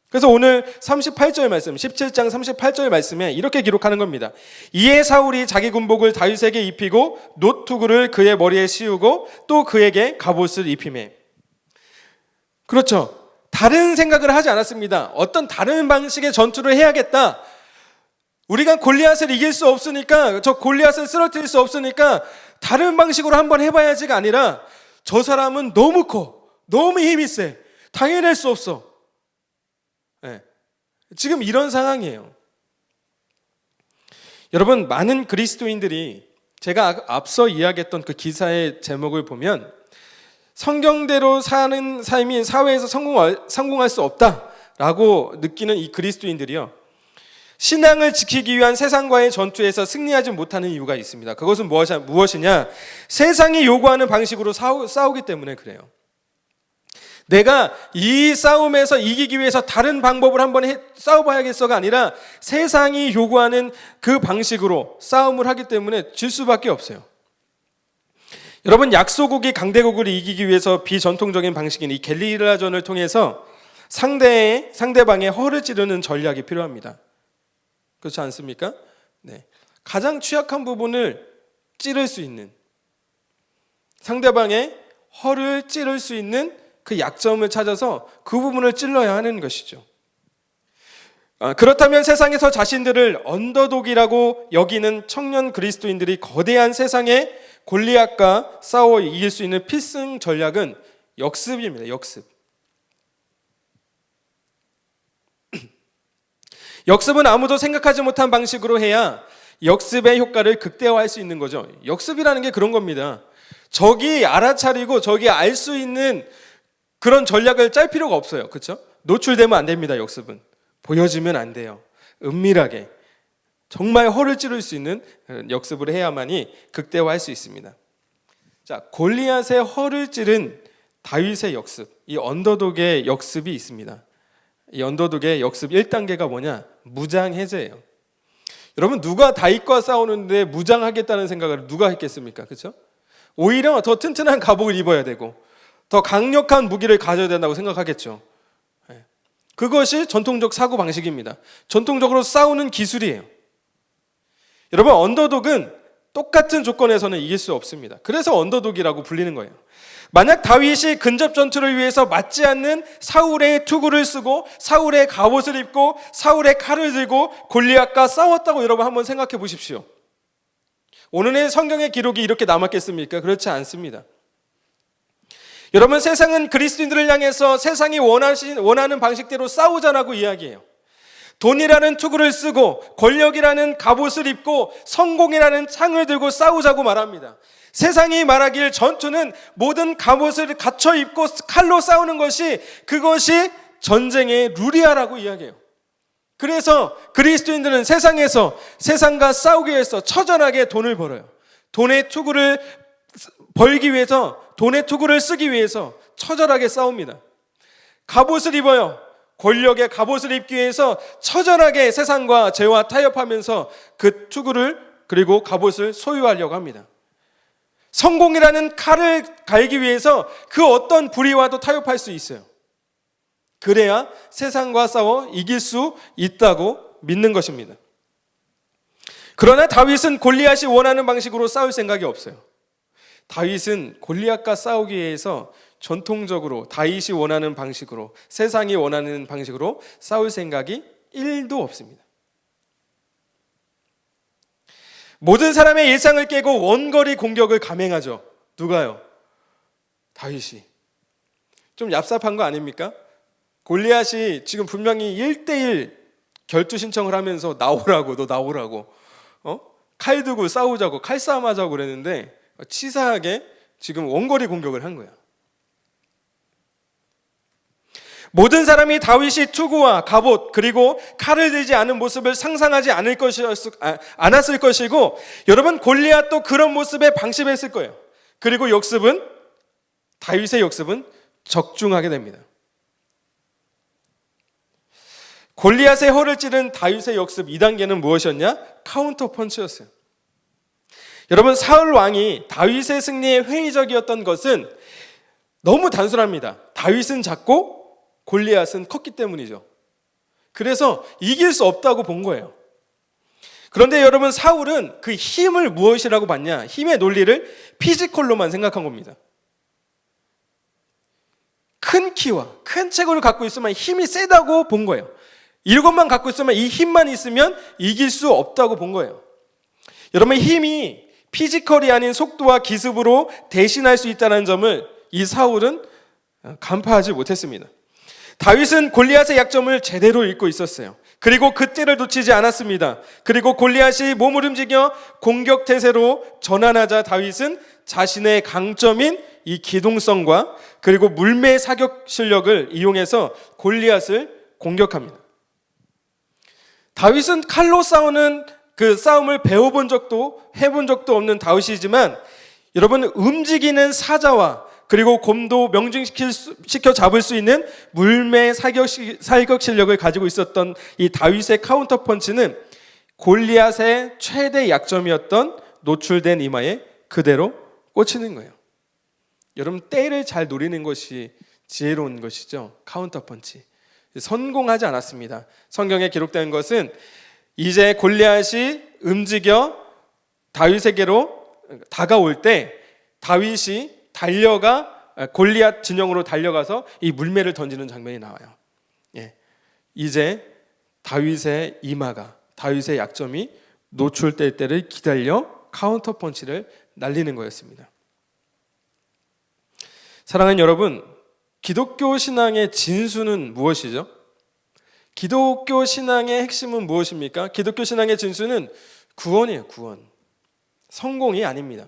그래서 오늘 38절 말씀, 17장 38절 말씀에 이렇게 기록하는 겁니다. 이에 사울이 자기 군복을 다윗에게 입히고 노투구를 그의 머리에 씌우고 또 그에게 갑옷을 입히매. 그렇죠. 다른 생각을 하지 않았습니다. 어떤 다른 방식의 전투를 해야겠다. 우리가 골리앗을 이길 수 없으니까, 저 골리앗을 쓰러뜨릴 수 없으니까 다른 방식으로 한번 해봐야지가 아니라 저 사람은 너무 커, 너무 힘이 세, 당해낼 수 없어. 네. 지금 이런 상황이에요. 여러분, 많은 그리스도인들이 제가 앞서 이야기했던 그 기사의 제목을 보면 성경대로 사는 삶이 사회에서 성공할 수 없다라고 느끼는 이 그리스도인들이요, 신앙을 지키기 위한 세상과의 전투에서 승리하지 못하는 이유가 있습니다. 그것은 무엇이냐? 세상이 요구하는 방식으로 싸우기 때문에 그래요. 내가 이 싸움에서 이기기 위해서 다른 방법을 한번 싸워봐야겠어가 아니라 세상이 요구하는 그 방식으로 싸움을 하기 때문에 질 수밖에 없어요. 여러분, 약소국이 강대국을 이기기 위해서 비전통적인 방식인 이 게릴라전을 통해서 상대방의 허를 찌르는 전략이 필요합니다. 그렇지 않습니까? 네. 가장 취약한 부분을 찌를 수 있는, 상대방의 허를 찌를 수 있는 그 약점을 찾아서 그 부분을 찔러야 하는 것이죠. 그렇다면 세상에서 자신들을 언더독이라고 여기는 청년 그리스도인들이 거대한 세상의 골리앗과 싸워 이길 수 있는 필승 전략은 역습입니다. 역습. 역습은 아무도 생각하지 못한 방식으로 해야 역습의 효과를 극대화할 수 있는 거죠. 역습이라는 게 그런 겁니다. 적이 알아차리고 적이 알 수 있는 그런 전략을 짤 필요가 없어요. 그렇죠? 노출되면 안 됩니다. 역습은 보여지면 안 돼요. 은밀하게 정말 허를 찌를 수 있는 역습을 해야만이 극대화할 수 있습니다. 자, 골리앗의 허를 찌른 다윗의 역습, 이 언더독의 역습이 있습니다. 이 언더독의 역습 1단계가 뭐냐? 무장해제예요. 여러분, 누가 다윗과 싸우는데 무장하겠다는 생각을 누가 했겠습니까? 그렇죠? 오히려 더 튼튼한 갑옷을 입어야 되고 더 강력한 무기를 가져야 된다고 생각하겠죠. 그것이 전통적 사고방식입니다. 전통적으로 싸우는 기술이에요. 여러분, 언더독은 똑같은 조건에서는 이길 수 없습니다. 그래서 언더독이라고 불리는 거예요. 만약 다윗이 근접 전투를 위해서 맞지 않는 사울의 투구를 쓰고 사울의 갑옷을 입고 사울의 칼을 들고 골리앗과 싸웠다고 여러분 한번 생각해 보십시오. 오늘의 성경의 기록이 이렇게 남았겠습니까? 그렇지 않습니다. 여러분, 세상은 그리스도인들을 향해서 세상이 원하는 방식대로 싸우자라고 이야기해요. 돈이라는 투구를 쓰고 권력이라는 갑옷을 입고 성공이라는 창을 들고 싸우자고 말합니다. 세상이 말하길 전투는 모든 갑옷을 갖춰 입고 칼로 싸우는 그것이 전쟁의 룰이야라고 이야기해요. 그래서 그리스도인들은 세상에서 세상과 싸우기 위해서 처절하게 돈을 벌어요. 돈의 투구를 벌기 위해서, 돈의 투구를 쓰기 위해서 처절하게 싸웁니다. 갑옷을 입어요. 권력의 갑옷을 입기 위해서 처절하게 세상과 죄와 타협하면서 그 투구를 그리고 갑옷을 소유하려고 합니다. 성공이라는 칼을 갈기 위해서 그 어떤 불의와도 타협할 수 있어요. 그래야 세상과 싸워 이길 수 있다고 믿는 것입니다. 그러나 다윗은 골리앗이 원하는 방식으로 싸울 생각이 없어요. 다윗은 골리앗과 싸우기 위해서 전통적으로 다윗이 원하는 방식으로, 세상이 원하는 방식으로 싸울 생각이 1도 없습니다. 모든 사람의 일상을 깨고 원거리 공격을 감행하죠. 누가요? 다윗이. 좀 얍삽한 거 아닙니까? 골리앗이 지금 분명히 1대1 결투 신청을 하면서 너 나오라고 칼 두고 싸우자고, 칼싸움 하자고 그랬는데 치사하게 지금 원거리 공격을 한 거야. 모든 사람이 다윗이 투구와 갑옷 그리고 칼을 들지 않은 모습을 상상하지 않았을 것이고, 여러분, 골리앗도 그런 모습에 방심했을 거예요. 그리고 다윗의 역습은 적중하게 됩니다. 골리앗의 허를 찌른 다윗의 역습 2단계는 무엇이었냐? 카운터 펀치였어요. 여러분, 사울 왕이 다윗의 승리에 회의적이었던 것은 너무 단순합니다. 다윗은 작고 골리앗은 컸기 때문이죠. 그래서 이길 수 없다고 본 거예요. 그런데 여러분, 사울은 그 힘을 무엇이라고 봤냐? 힘의 논리를 피지컬로만 생각한 겁니다. 큰 키와 큰 체구를 갖고 있으면 힘이 세다고 본 거예요. 이것만 갖고 있으면, 이 힘만 있으면 이길 수 없다고 본 거예요. 여러분, 힘이 피지컬이 아닌 속도와 기습으로 대신할 수 있다는 점을 이 사울은 간파하지 못했습니다. 다윗은 골리앗의 약점을 제대로 읽고 있었어요. 그리고 그때를 놓치지 않았습니다. 그리고 골리앗이 몸을 움직여 공격 태세로 전환하자 다윗은 자신의 강점인 이 기동성과 그리고 물매 사격 실력을 이용해서 골리앗을 공격합니다. 다윗은 칼로 싸우는 그 싸움을 배워본 적도 해본 적도 없는 다윗이지만 여러분, 움직이는 사자와 그리고 곰도 명중시켜 잡을 수 있는 물매 사격 실력을 가지고 있었던 이 다윗의 카운터 펀치는 골리앗의 최대 약점이었던 노출된 이마에 그대로 꽂히는 거예요. 여러분, 때를 잘 노리는 것이 지혜로운 것이죠. 카운터 펀치. 성공하지 않았습니다. 성경에 기록된 것은 이제 골리앗이 움직여 다윗에게로 다가올 때 다윗이 골리앗 진영으로 달려가서 이 물매를 던지는 장면이 나와요. 이제 다윗의 이마가, 다윗의 약점이 노출될 때를 기다려 카운터 펀치를 날리는 거였습니다. 사랑하는 여러분, 기독교 신앙의 진수는 무엇이죠? 기독교 신앙의 핵심은 무엇입니까? 기독교 신앙의 진수는 구원이에요. 구원. 성공이 아닙니다.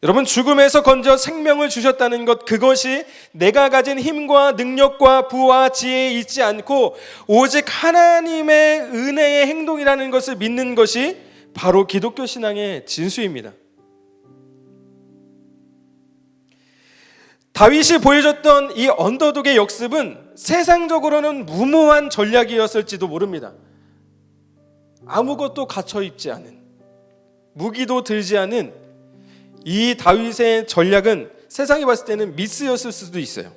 여러분, 죽음에서 건져 생명을 주셨다는 것, 그것이 내가 가진 힘과 능력과 부와 지혜에 있지 않고 오직 하나님의 은혜의 행동이라는 것을 믿는 것이 바로 기독교 신앙의 진수입니다. 다윗이 보여줬던 이 언더독의 역습은 세상적으로는 무모한 전략이었을지도 모릅니다. 아무것도 갖춰 입지 않은, 무기도 들지 않은 이 다윗의 전략은 세상이 봤을 때는 미스였을 수도 있어요.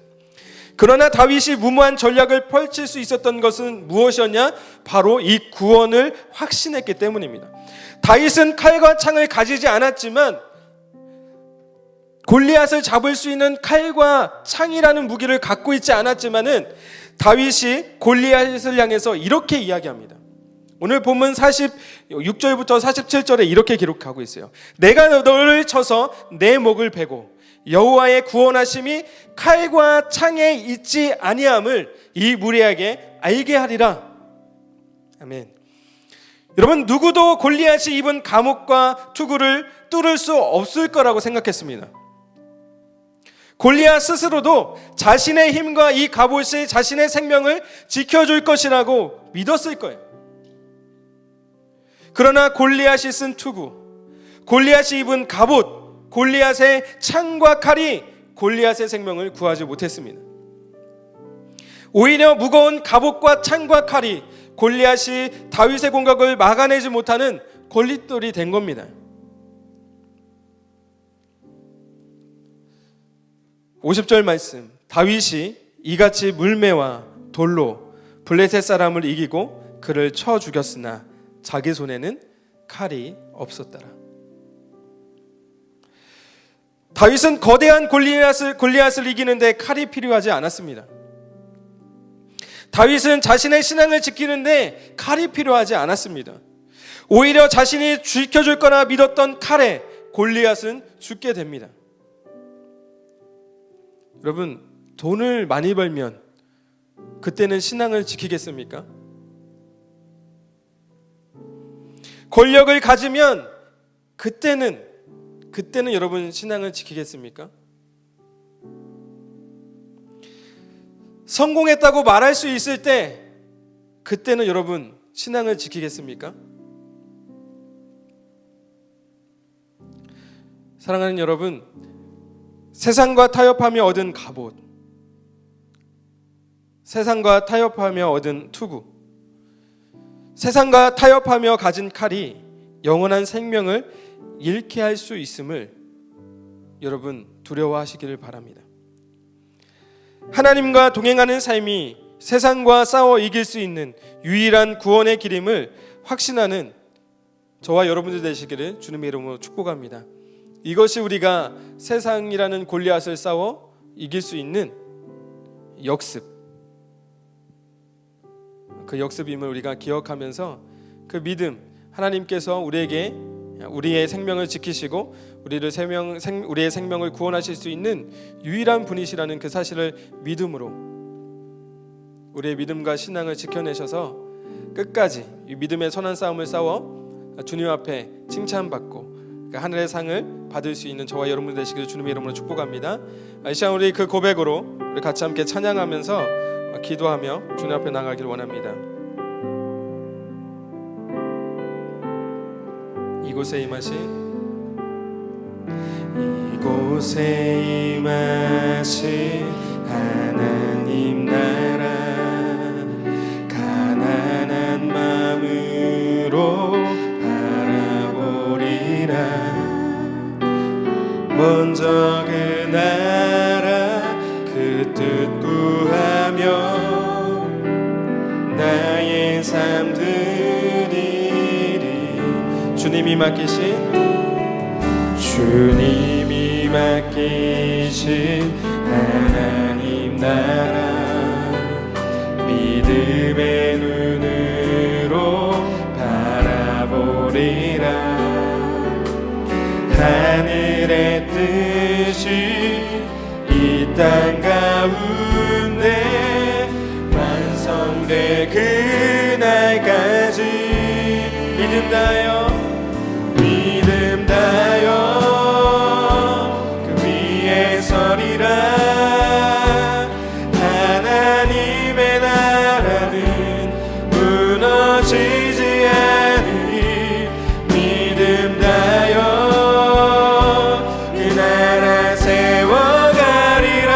그러나 다윗이 무모한 전략을 펼칠 수 있었던 것은 무엇이었냐? 바로 이 구원을 확신했기 때문입니다. 다윗은 칼과 창을 가지지 않았지만 골리앗을 잡을 수 있는 칼과 창이라는 무기를 갖고 있지 않았지만은 다윗이 골리앗을 향해서 이렇게 이야기합니다. 오늘 본문 46절부터 47절에 이렇게 기록하고 있어요. 내가 너를 쳐서 내 목을 베고 여호와의 구원하심이 칼과 창에 있지 아니함을 이 무리에게 알게 하리라. 아멘. 여러분, 누구도 골리앗이 입은 감옥과 투구를 뚫을 수 없을 거라고 생각했습니다. 골리앗 스스로도 자신의 힘과 이 갑옷이 자신의 생명을 지켜줄 것이라고 믿었을 거예요. 그러나 골리앗이 쓴 투구, 골리앗이 입은 갑옷, 골리앗의 창과 칼이 골리앗의 생명을 구하지 못했습니다. 오히려 무거운 갑옷과 창과 칼이 골리앗이 다윗의 공격을 막아내지 못하는 걸림돌이 된 겁니다. 50절 말씀, 다윗이 이같이 물매와 돌로 블레셋 사람을 이기고 그를 쳐 죽였으나 자기 손에는 칼이 없었더라. 다윗은 거대한 골리앗을 이기는데 칼이 필요하지 않았습니다. 다윗은 자신의 신앙을 지키는데 칼이 필요하지 않았습니다. 오히려 자신이 지켜줄 거라 믿었던 칼에 골리앗은 죽게 됩니다. 여러분, 돈을 많이 벌면 그때는 신앙을 지키겠습니까? 권력을 가지면 그때는 여러분 신앙을 지키겠습니까? 성공했다고 말할 수 있을 때 그때는 여러분 신앙을 지키겠습니까? 사랑하는 여러분, 세상과 타협하며 얻은 갑옷, 세상과 타협하며 얻은 투구, 세상과 타협하며 가진 칼이 영원한 생명을 잃게 할 수 있음을 여러분 두려워하시기를 바랍니다. 하나님과 동행하는 삶이 세상과 싸워 이길 수 있는 유일한 구원의 길임을 확신하는 저와 여러분들 되시기를 주님의 이름으로 축복합니다. 이것이 우리가 세상이라는 골리앗을 싸워 이길 수 있는 역습, 그 역습임을 우리가 기억하면서 그 믿음, 하나님께서 우리에게 우리의 생명을 지키시고 우리의 생명을 구원하실 수 있는 유일한 분이시라는 그 사실을 믿음으로 우리의 믿음과 신앙을 지켜내셔서 끝까지 이 믿음의 선한 싸움을 싸워 주님 앞에 칭찬받고 그 하늘의 상을 받을 수 있는 저와 여러분 되시기를 주님의 이름으로 축복합니다. 이 시간 우리 그 고백으로 우리 같이 함께 찬양하면서 기도하며 주님 앞에 나가기를 원합니다. 이곳에 임하신 하나님 나라, 가난한 마음으로 바라보리라. 먼저 그 나라 그 뜻 구하며 나의 삶 드리리. 주님이 맡기신 하나님 나라, 믿음의 눈으로 바라보리라. 하늘의 뜻이 이 땅 가운데 완성될 그날까지 믿음 다하여 그 위에 서리라. 하나님의 나라는 무너지지 않으리. 믿음 다하여 그 나라 세워가리라.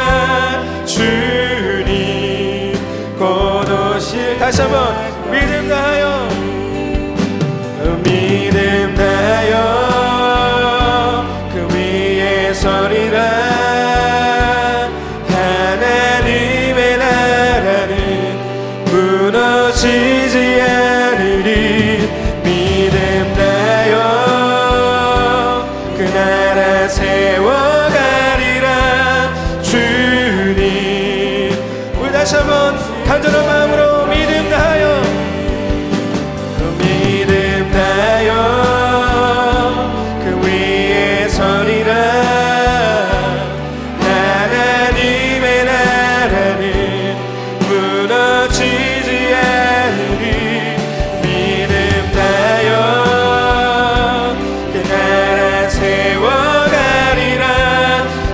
주님 곧 오실. 다시 한번 믿음 다하여 그 위에 서리라. 하나님의 나라는 무너지지 않으리. 믿음 다하여 그 나라 세워가리라. 주님. 우리 다시 한번 간절한 마음으로 믿음 다하여 그 위에 서리라. 하나님의 나라는 무너지지 않으리. 믿음 다하여 그 나라 세워가리라.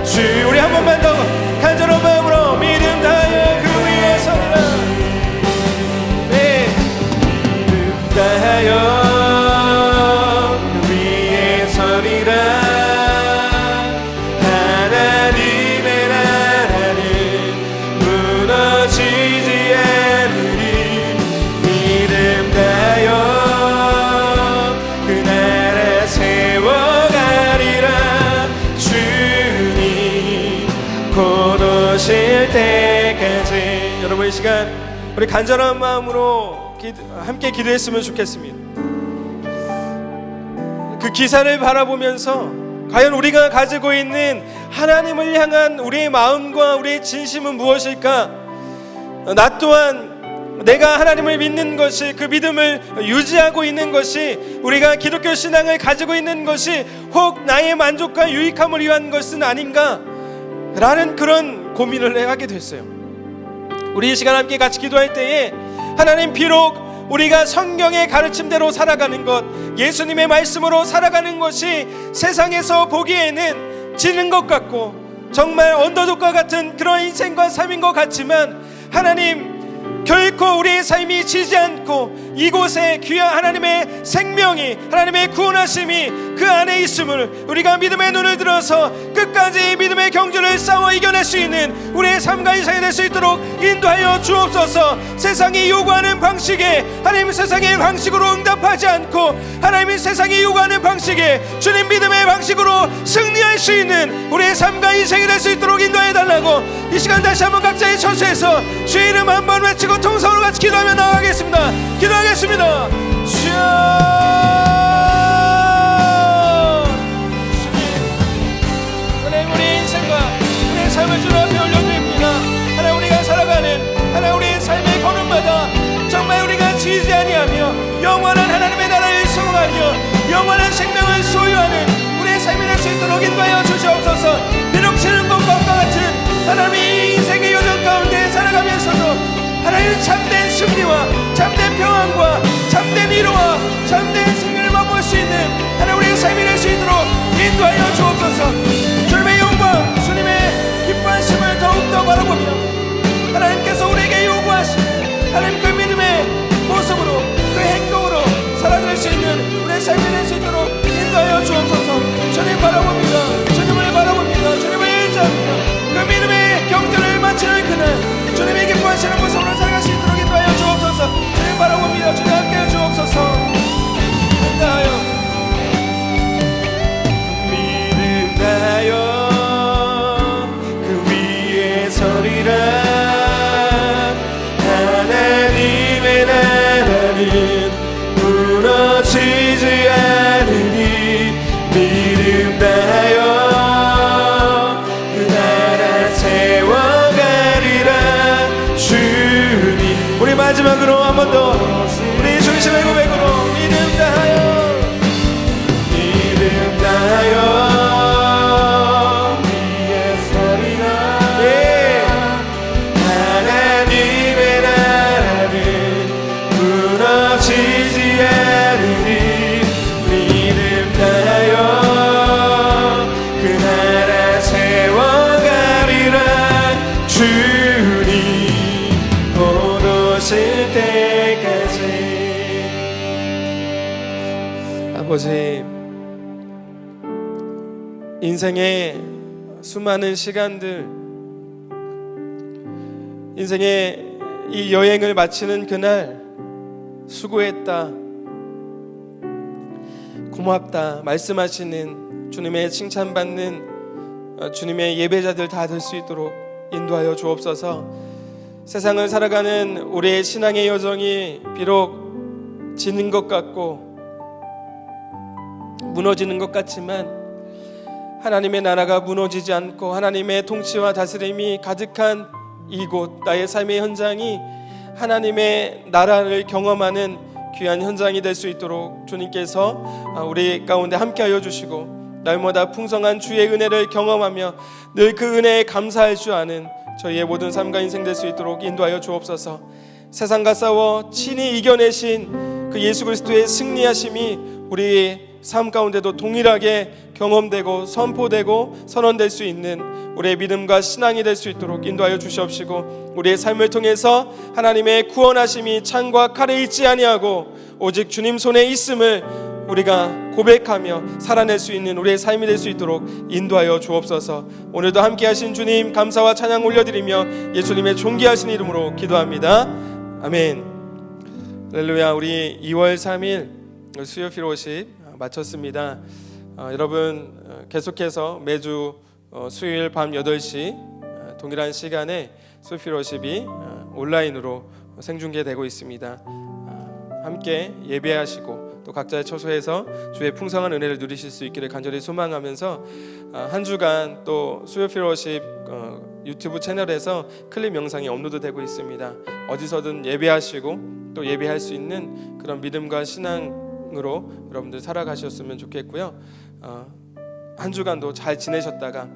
주. 우리 한 번만 더 간절한 마음으로 믿음 다하여 그 위에 서리라. 네. 믿음 다하여 하나님의 나라는 무너지지 않으리. 믿음 다하여 그 나라 세워가리라. 주님 곧 오실 때까지. 여러분, 이 시간 우리 간절한 마음으로 함께 기도했으면 좋겠습니다. 그 기사를 바라보면서 과연 우리가 가지고 있는 하나님을 향한 우리의 마음과 우리의 진심은 무엇일까? 나 또한 내가 하나님을 믿는 것이, 그 믿음을 유지하고 있는 것이, 우리가 기독교 신앙을 가지고 있는 것이 혹 나의 만족과 유익함을 위한 것은 아닌가? 라는 그런 고민을 하게 됐어요. 우리 이 시간 함께 같이 기도할 때에 하나님, 비록 우리가 성경의 가르침대로 살아가는 것, 예수님의 말씀으로 살아가는 것이 세상에서 보기에는 지는 것 같고 정말 언더독과 같은 그런 인생과 삶인 것 같지만, 하나님, 결코 우리의 삶이 지지 않고 이곳에 귀한 하나님의 생명이, 하나님의 구원하심이 그 안에 있음을 우리가 믿음의 눈을 들어서 끝까지 믿음의 경주를 싸워 이겨낼 수 있는 우리의 삶과 인생이 될 수 있도록 인도하여 주옵소서. 세상이 요구하는 방식에 하나님, 세상의 방식으로 응답하지 않고 하나님이 세상이 요구하는 방식에 주님 믿음의 방식으로 승리할 수 있는 우리의 삶과 인생이 될 수 있도록 인도해달라고 이 시간 다시 한번 각자의 처소에서 주의 이름 한번 외치고 통성으로 같이 기도하며 나아가겠습니다. 기도하겠습니다. 주여, 하나님, 우리의 인생과 우리의 삶을 주님 앞에 올려드립니다. 하나님, 우리가 살아가는 하나님 우리의 삶의 걸음마다 정말 우리가 지지 아니하며 영원한 하나님의 나라를 소망하며 영원한 생명을 소유하는 우리의 삶이 될 수 있도록 인도하여 주시옵소서. 비록 지는 것과 같은 하나님의 인생의 여정 가운데 살아가면서도 하나님 참된 승리와 참된 평안과 참된 위로와 참된 승리를 맛볼 수 있는 하나님 우리의 삶이 될 수 있도록 인도하여 주옵소서. 삶이 될 수 있도록 인도하여 주옵소서. 주님 바라봅니다. 주님을 바라봅니다. 주님을 의지합니다. 그 믿음의 경주를 마치는 그날 주님이 기뻐하시는 모습으로 살아갈 수 있도록 인도하여 주옵소서. 주님 바라봅니다. 주님 함께해 주옵소서. 인도하여 믿음 다여 그 위에 서리라. 하나님의 나라는 무너지지 않으니 믿음 다여 그 나라 세워가리라. 주님 우리 마지막으로 한 번 더 우리 중심의 고백으로 믿음 다하여 믿음 다하여 위에 서리라. 예. 하나님의 나라는 무너지지 않으니 믿음 다하여 그 나라 세워가리라. 주님 곧 오실 때까지. 아버지, 인생의 수많은 시간들, 인생의 이 여행을 마치는 그날 수고했다, 고맙다 말씀하시는 주님의 칭찬받는 주님의 예배자들 다 될 수 있도록 인도하여 주옵소서. 세상을 살아가는 우리의 신앙의 여정이 비록 지는 것 같고 무너지는 것 같지만 하나님의 나라가 무너지지 않고 하나님의 통치와 다스림이 가득한 이곳 나의 삶의 현장이 하나님의 나라를 경험하는 귀한 현장이 될 수 있도록 주님께서 우리 가운데 함께하여 주시고 날마다 풍성한 주의 은혜를 경험하며 늘 그 은혜에 감사할 줄 아는 저희의 모든 삶과 인생 될 수 있도록 인도하여 주옵소서. 세상과 싸워 친히 이겨내신 그 예수 그리스도의 승리하심이 우리 삶 가운데도 동일하게 경험되고 선포되고 선언될 수 있는 우리의 믿음과 신앙이 될 수 있도록 인도하여 주시옵시고 우리의 삶을 통해서 하나님의 구원하심이 창과 칼에 있지 아니하고 오직 주님 손에 있음을 우리가 고백하며 살아낼 수 있는 우리의 삶이 될 수 있도록 인도하여 주옵소서. 오늘도 함께 하신 주님 감사와 찬양 올려드리며 예수님의 존귀하신 이름으로 기도합니다. 아멘. 할렐루야. 우리 2월 3일 수요 피로십 마쳤습니다. 여러분 계속해서 매주 수요일 밤 8시 동일한 시간에 수요 피로십이 온라인으로 생중계되고 있습니다. 함께 예배하시고 또 각자의 처소에서 주의 풍성한 은혜를 누리실 수 있기를 간절히 소망하면서 한 주간 또 수요 피로십 유튜브 채널에서 클립 영상이 업로드되고 있습니다. 어디서든 예배하시고 또 예배할 수 있는 그런 믿음과 신앙으로 여러분들 살아가셨으면 좋겠고요. 한 주간도 잘 지내셨다가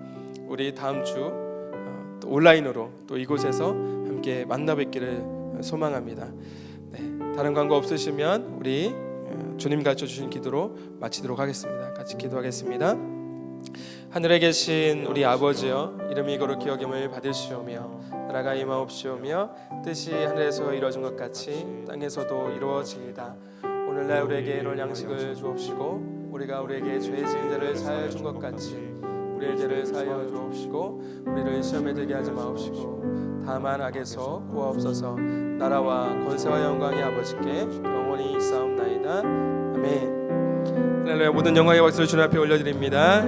우리 다음 주 또 온라인으로 또 이곳에서 함께 만나 뵙기를 소망합니다. 네, 다른 광고 없으시면 우리 주님 가르쳐 주신 기도로 마치도록 하겠습니다. 같이 기도하겠습니다. 하늘에 계신 우리 아버지여, 이름이 거룩히 여김을 받으시오며 나라가 임하옵시오며 뜻이 하늘에서 이루어진 것 같이 땅에서도 이루어지이다. 오늘날 우리에게 이룰 양식을 주옵시고 우리가 우리에게 죄 지은 자를 사하여 준 것 같이 우리의 죄를 사하여 주옵시고 우리를 시험에 들게 하지 마옵시고 다만 악에서 구하옵소서. 나라와 권세와 영광이 아버지께 영원히 있사옵나이다. 아멘. 할렐루야. 모든 영광의 박수를 주님 앞에 올려드립니다.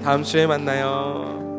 다음 주에 만나요.